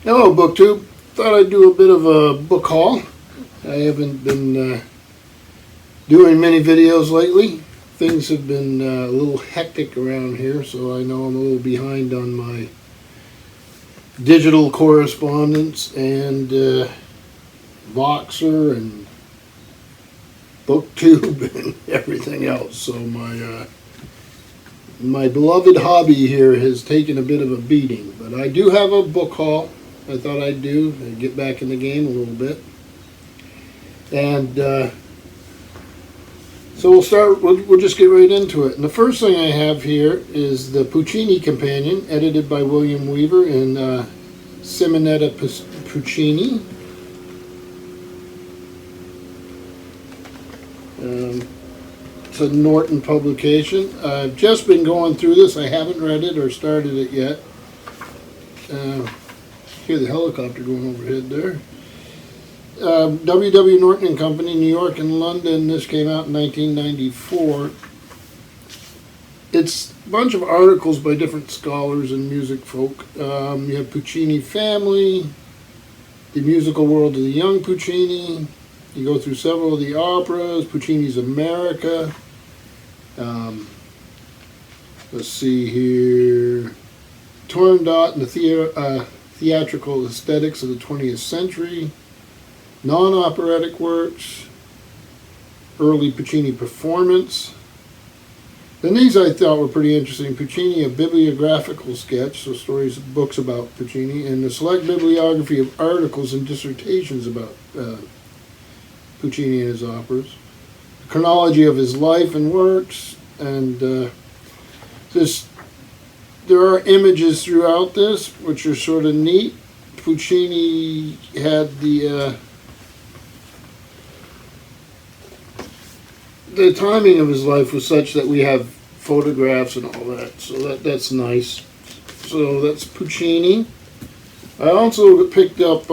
Hello, BookTube. Thought I'd do a bit of a book haul. I haven't been doing many videos lately. Things have been a little hectic around here, so I know I'm a little behind on my digital correspondence and Voxer and BookTube and everything else. So my beloved hobby here has taken a bit of a beating, but I do have a book haul. I thought I'd do and get back in the game a little bit. And so we'll just get right into it. And the first thing I have here is the Puccini Companion, edited by William Weaver and Simonetta Puccini. It's a Norton publication. I've just been going through this. I haven't read it or started it yet. Hear the helicopter going overhead there. W. Norton and Company, New York and London. This came out in 1994. It's a bunch of articles by different scholars and music folk. You have Puccini family, the musical world of the young Puccini. You go through several of the operas, Puccini's America. Let's see here. Turandot and the theatrical aesthetics of the 20th century. Non-operatic works, early Puccini performance. Then these I thought were pretty interesting. Puccini, a bibliographical sketch, so stories, books about Puccini, and a select bibliography of articles and dissertations about Puccini and his operas. A chronology of his life and works, and there are images throughout this, which are sort of neat. Puccini had the timing of his life was such that we have photographs and all that, so that's nice. So that's Puccini. I also picked up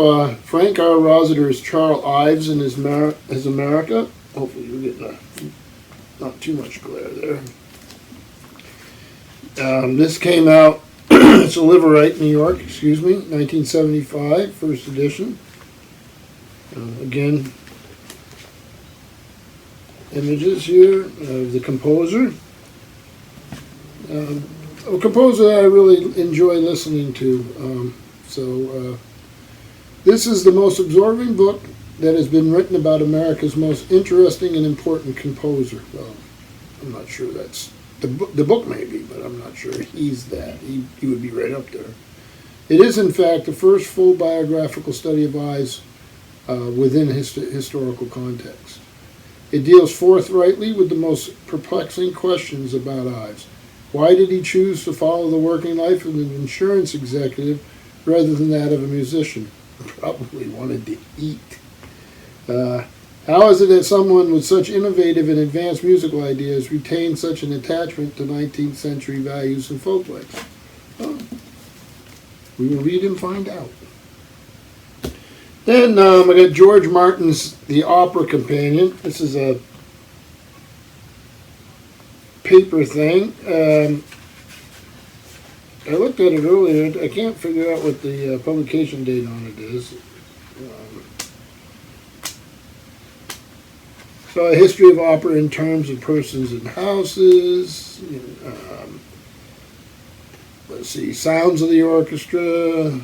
Frank R. Rossiter's Charles Ives and his America. Hopefully you're getting not too much glare there. This came out, it's a Liverite, New York, 1975, first edition. Again, images here of the composer. A composer that I really enjoy listening to. This is the most absorbing book that has been written about America's most interesting and important composer. Well, I'm not sure that's the book may be, but I'm not sure he's that. He would be right up there. It is, in fact, the first full biographical study of Ives within historical context. It deals forthrightly with the most perplexing questions about Ives. Why did he choose to follow the working life of an insurance executive rather than that of a musician? Probably wanted to eat. How is it that someone with such innovative and advanced musical ideas retained such an attachment to 19th century values and folkways? Well, we will read and find out. Then I got George Martin's The Opera Companion. This is a paper thing. I looked at it earlier. I can't figure out what the publication date on it is. So a history of opera in terms of persons and houses. Let's see, sounds of the orchestra,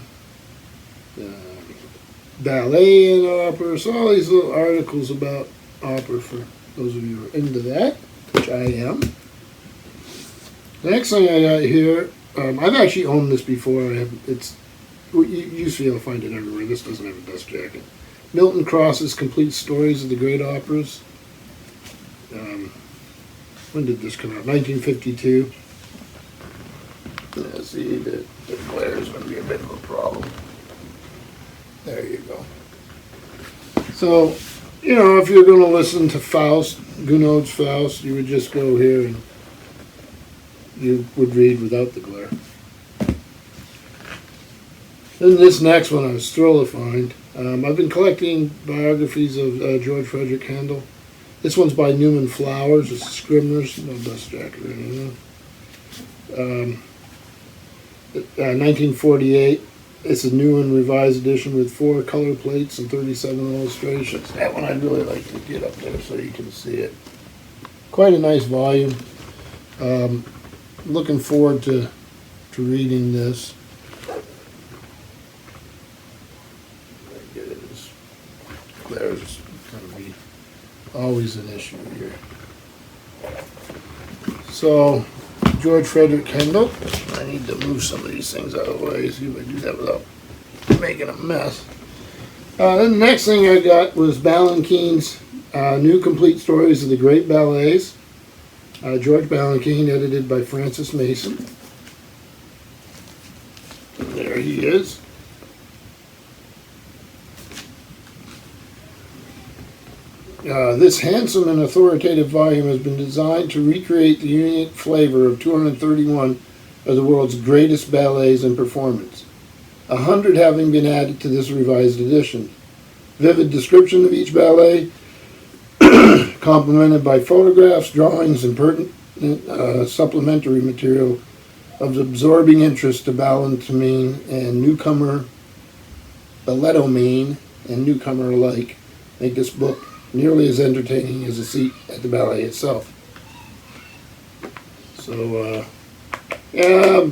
ballet and opera. So all these little articles about opera for those of you who are into that, which I am. The next thing I got here, I've actually owned this before. Usually I'll find it everywhere. This doesn't have a dust jacket. Milton Cross's Complete Stories of the Great Operas. When did this come out? 1952. Yeah, see, the glare is going to be a bit of a problem. There you go. So, if you're going to listen to Faust, Gounod's Faust, you would just go here and you would read without the glare. Then this next one I was thrilled to find. I've been collecting biographies of George Frederick Handel. This one's by Newman Flowers. It's Scribner's, no dust jacket or anything. 1948. It's a new and revised edition with 4 color plates and 37 illustrations. That one I'd really like to get up there so you can see it. Quite a nice volume. Looking forward to reading this. There's going to be always an issue here. So, George Frederick Handel. I need to move some of these things out of the way, see if I do that without making a mess. Then the next thing I got was Balanchine's New Complete Stories of the Great Ballets. George Balanchine, edited by Francis Mason. And there he is. This handsome and authoritative volume has been designed to recreate the unique flavor of 231 of the world's greatest ballets in performance, 100 having been added to this revised edition. Vivid description of each ballet, complemented by photographs, drawings, and pertinent supplementary material of absorbing interest to ballettomane and newcomer, ballettomane and newcomer alike, make this book nearly as entertaining as a seat at the ballet itself. So, yeah,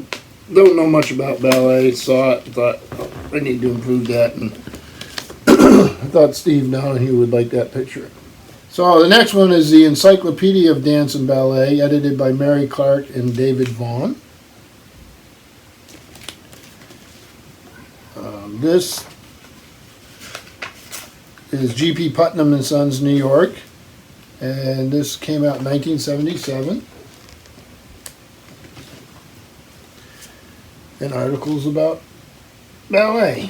don't know much about ballet, saw it, thought I need to improve that, and I thought Steve Donahue would like that picture. So the next one is the Encyclopedia of Dance and Ballet, edited by Mary Clark and David Vaughan. This is G.P. Putnam and Sons, New York, and this came out in 1977. And articles about ballet.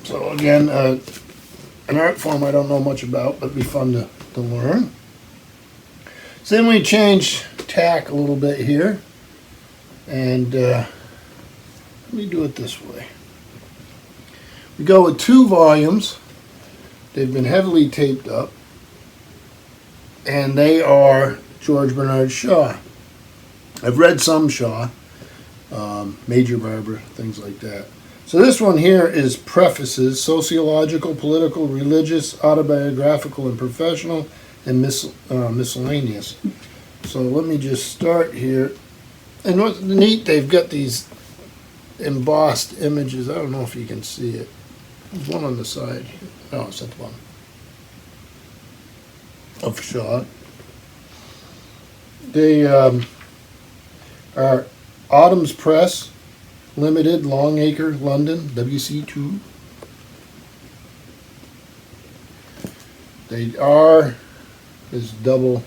So again, an art form I don't know much about, but it'd be fun to learn. So then we change tack a little bit here, and let me do it this way. We go with 2 volumes. They've been heavily taped up, and they are George Bernard Shaw. I've read some Shaw, Major Barbara, things like that. So this one here is prefaces, sociological, political, religious, autobiographical, and professional, and miscellaneous. So let me just start here. And what's neat, they've got these embossed images. I don't know if you can see it. There's one on the side here. No, it's at the bottom. Of Shaw. They are Autumn's Press, Limited, Longacre, London, WC2. They are is double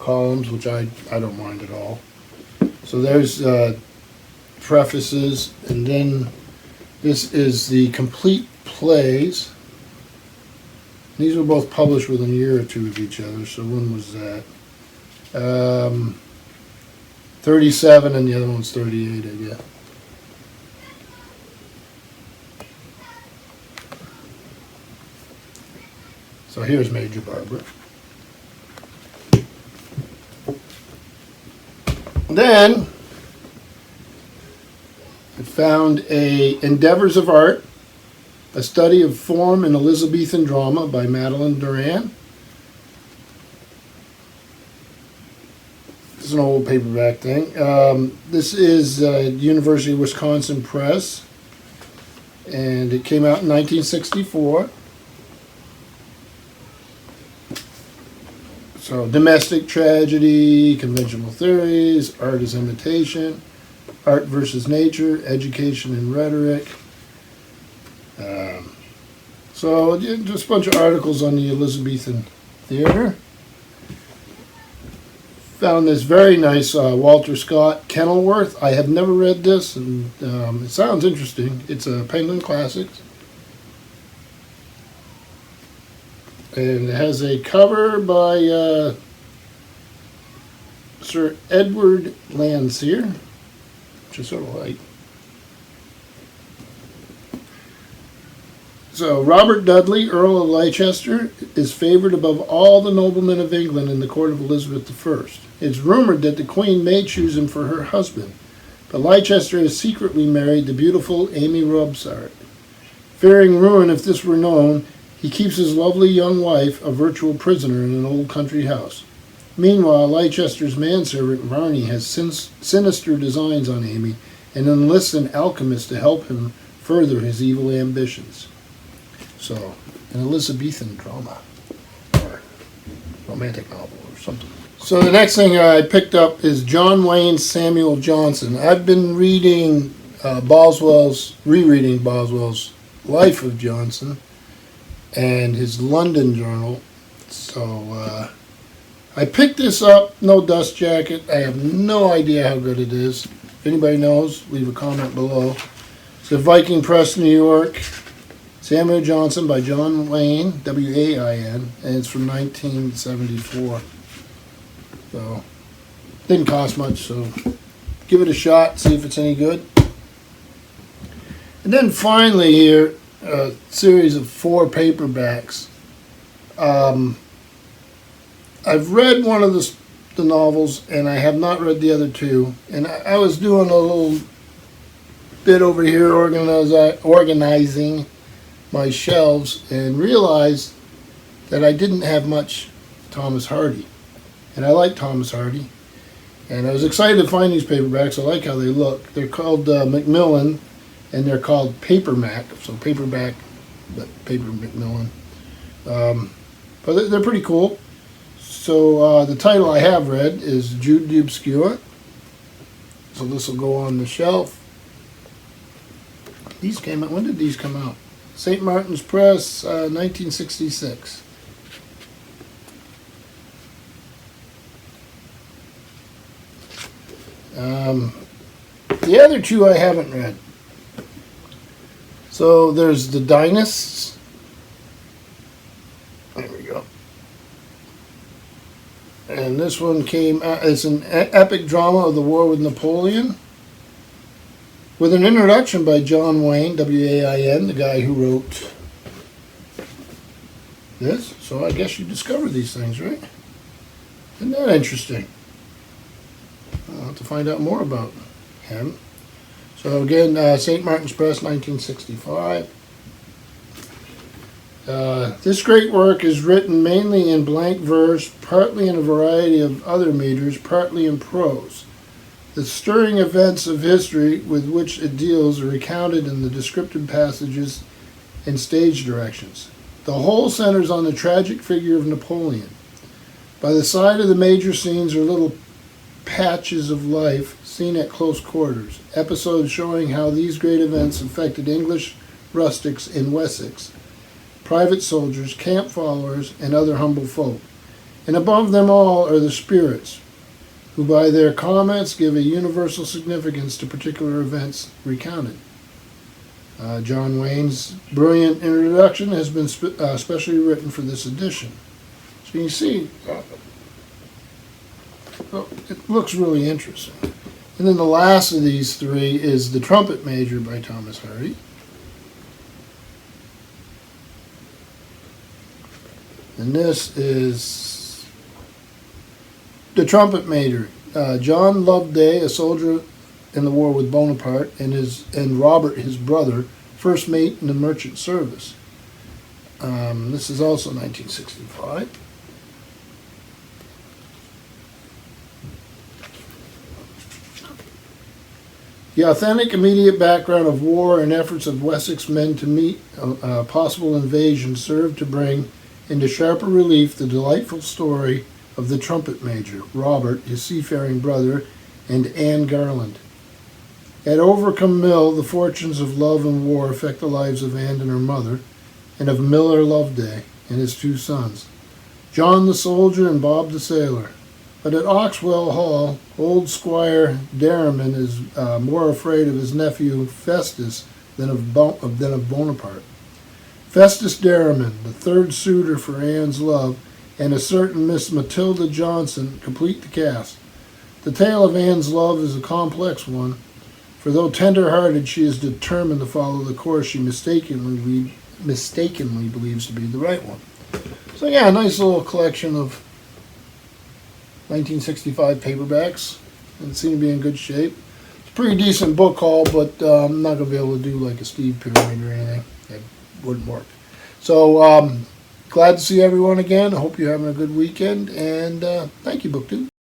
columns, which I don't mind at all. So there's prefaces, and then this is the complete plays. These were both published within a year or two of each other, so when was that? 37, and the other one's 38, I guess. So here's Major Barbara. Then I found Endeavors of Art, a study of form in Elizabethan drama by Madeline Duran. This is an old paperback thing. This is University of Wisconsin Press, and it came out in 1964. So, domestic tragedy, conventional theories, art as imitation, art versus nature, education and rhetoric. So, just a bunch of articles on the Elizabethan theater. Found this very nice Walter Scott Kenilworth. I have never read this, and it sounds interesting. It's a Penguin Classics. And it has a cover by Sir Edward Landseer, which I sort of like. So, Robert Dudley, Earl of Leicester, is favored above all the noblemen of England in the court of Elizabeth I. It's rumored that the Queen may choose him for her husband, but Leicester is secretly married to beautiful Amy Robsart. Fearing ruin if this were known, he keeps his lovely young wife a virtual prisoner in an old country house. Meanwhile, Leicester's manservant Varney has sinister designs on Amy and enlists an alchemist to help him further his evil ambitions. So, an Elizabethan drama, or romantic novel, or something. So the next thing I picked up is John Wayne's Samuel Johnson. I've been rereading Boswell's Life of Johnson and his London Journal. So I picked this up, no dust jacket. I have no idea how good it is. If anybody knows, leave a comment below. It's the Viking Press, New York. Samuel Johnson by John Wayne, W-A-I-N, and it's from 1974. So, didn't cost much, so give it a shot, see if it's any good. And then finally here, a series of 4 paperbacks. I've read one of the novels, and I have not read the other 2. And I was doing a little bit over here organizing my shelves and realized that I didn't have much Thomas Hardy. And I like Thomas Hardy. And I was excited to find these paperbacks. I like how they look. They're called Macmillan, and they're called Paper Mac. So paperback, but paper Macmillan. But they're pretty cool. So the title I have read is Jude the Obscure. So this will go on the shelf. These came out, when did these come out? St. Martin's Press, 1966. The other 2 I haven't read. So there's The Dynasts. There we go. And this one came out, it's an epic drama of the war with Napoleon, with an introduction by John Wayne, W-A-I-N, the guy who wrote this. So I guess you discovered these things, right? Isn't that interesting? I'll have to find out more about him. So again, St. Martin's Press, 1965. This great work is written mainly in blank verse, partly in a variety of other meters, partly in prose. The stirring events of history with which it deals are recounted in the descriptive passages and stage directions. The whole centers on the tragic figure of Napoleon. By the side of the major scenes are little patches of life seen at close quarters, episodes showing how these great events affected English rustics in Wessex, private soldiers, camp followers, and other humble folk. And above them all are the spirits, who by their comments give a universal significance to particular events recounted. John Wayne's brilliant introduction has been specially written for this edition. So you see, it looks really interesting. And then the last of these 3 is The Trumpet Major by Thomas Hardy. And this is The Trumpet Major. John Loveday, a soldier in the war with Bonaparte, and Robert, his brother, first mate in the merchant service. This is also 1965. The authentic immediate background of war and efforts of Wessex men to meet a possible invasion served to bring into sharper relief the delightful story of the trumpet major, Robert, his seafaring brother, and Anne Garland. At Overcombe Mill, the fortunes of love and war affect the lives of Anne and her mother, and of Miller Loveday and his 2 sons, John the soldier and Bob the sailor. But at Oxwell Hall, old Squire Derriman is more afraid of his nephew Festus than of Bonaparte. Festus Derriman, the 3rd suitor for Anne's love, and a certain Miss Matilda Johnson complete the cast. The tale of Anne's love is a complex one, for though tender-hearted, she is determined to follow the course she mistakenly mistakenly believes to be the right one. So yeah, a nice little collection of 1965 paperbacks, and seem to be in good shape. It's a pretty decent book haul, but I'm not going to be able to do like a Steve Pyramid or anything. That wouldn't work. So glad to see everyone again. I hope you're having a good weekend, and thank you, BookTube.